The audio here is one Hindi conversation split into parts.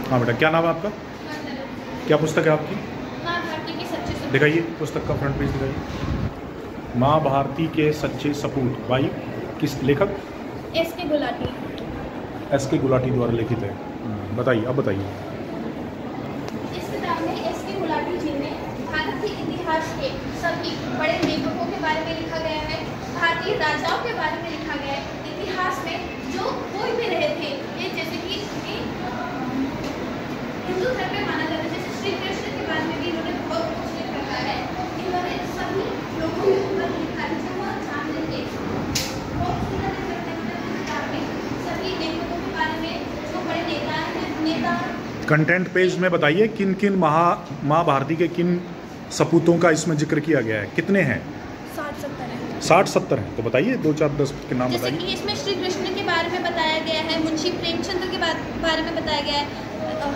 हाँ बेटा, क्या नाम है आपका? क्या पुस्तक है आपकी? माँ भारती के सच्चे सपूत। दिखाइए पुस्तक का फ्रंट पेज दिखाइए। माँ भारती के सच्चे सपूत, बाई किस लेखक? एस.के. गुलाटी। एस.के. गुलाटी द्वारा लिखित है। बताइए, अब बताइए। इस किताब में एस.के. गुलाटी जी ने भारत के इतिहास के सभी बड़े लेखकों के बारे में लिखा गया है, भारतीय राजाओं के बारे में लिखा गया है, इतिहास में जो कोई भी रहे थे, ये जैसे कि हिंदू धर्म में माना जाता है, जैसे श्री कृष्ण के बारे में भी इन्होंने बहुत कुछ लिख रखा है। इन्होंने सभी लोगों के ऊपर लिखा है, जब हम जान लेंगे बहुत सुंदर किताब में सभी लेखकों के बारे में, जो बड़े नेता कंटेंट पेज में बताइए किन किन माँ भारती के किन सपूतों का इसमें जिक्र किया गया है, कितने हैं? 60-70 है। 60-70 हैं। तो बताइए 2, 4, 10 के नाम जैसे बताइए। कि इसमें श्री कृष्ण के बारे में बताया गया है, मुंशी प्रेमचंद्र के बारे में बताया गया है,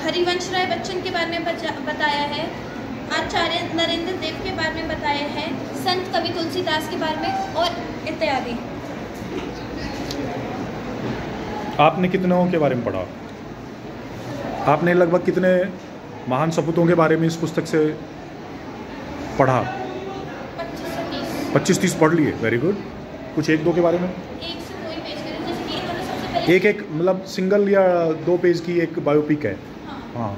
हरिवंश राय बच्चन के बारे में बताया है, आचार्य नरेंद्र देव के बारे में बताया है, संत कवि तुलसीदास के बारे में और इत्यादि। आपने कितनों के बारे में पढ़ा? आपने लगभग कितने महान सपूतों के बारे में इस पुस्तक से पढ़ा? 25-30 पढ़ लिए। Very good. कुछ 1-2 के बारे में? एक से 2 पेज करें, जैसे कि इन्होंने सबसे पहले एक मतलब सिंगल या 2 पेज की एक बायोपिक है। हाँ,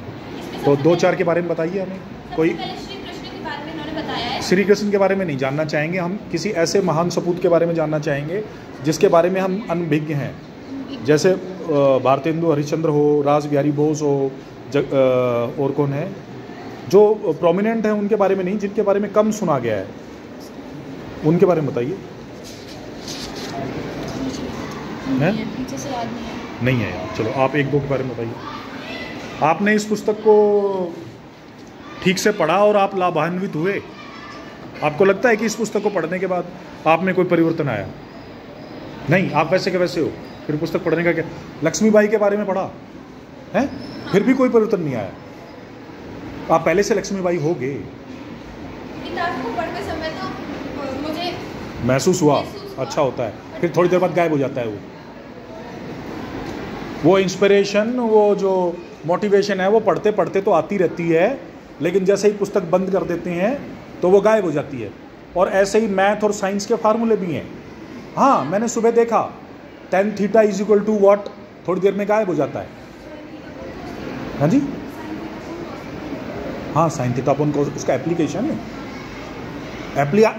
तो 2-4 के बारे में बताइए हमें। कोई श्री कृष्ण के बारे में इन्होंने बताया है। श्री कृष्ण के बारे में नहीं जानना चाहेंगे हम, किसी ऐसे महान सपूत के बारे में जानना चाहेंगे जिसके बारे में हम अनभिज्ञ हैं, जैसे भारतेंदु हरिश्चंद्र हो, रास बिहारी बोस हो, और कौन है जो प्रोमिनेंट है, उनके बारे में नहीं, जिनके बारे में कम सुना गया है उनके बारे में बताइए। पीछे से याद नहीं है यार। चलो आप 1-2 के बारे में बताइए। आपने इस पुस्तक को ठीक से पढ़ा और आप लाभान्वित हुए? आपको लगता है कि इस पुस्तक को पढ़ने के बाद आप में कोई परिवर्तन आया? नहीं, आप वैसे के वैसे हो। फिर पुस्तक पढ़ने का क्या? लक्ष्मीबाई के बारे में पढ़ा है, फिर भी कोई परिवर्तन नहीं आया? आप पहले से लक्ष्मीबाई हो गए। किताब को पढ़ते समय तो मुझे महसूस हुआ अच्छा होता है, फिर थोड़ी देर बाद गायब हो जाता है वो इंस्पिरेशन, वो जो मोटिवेशन है वो पढ़ते पढ़ते तो आती रहती है, लेकिन जैसे ही पुस्तक बंद कर देते हैं तो वो गायब हो जाती है। और ऐसे ही मैथ और साइंस के फार्मूले भी हैं। हाँ, मैंने सुबह देखा tan θ = what, थोड़ी देर में गायब हो जाता है। हाँ जी, हाँ, sin θ अपन को उसका एप्लीकेशन है,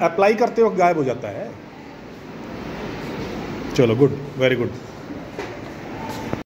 अप्लाई करते वक्त गायब हो जाता है। चलो गुड, वेरी गुड।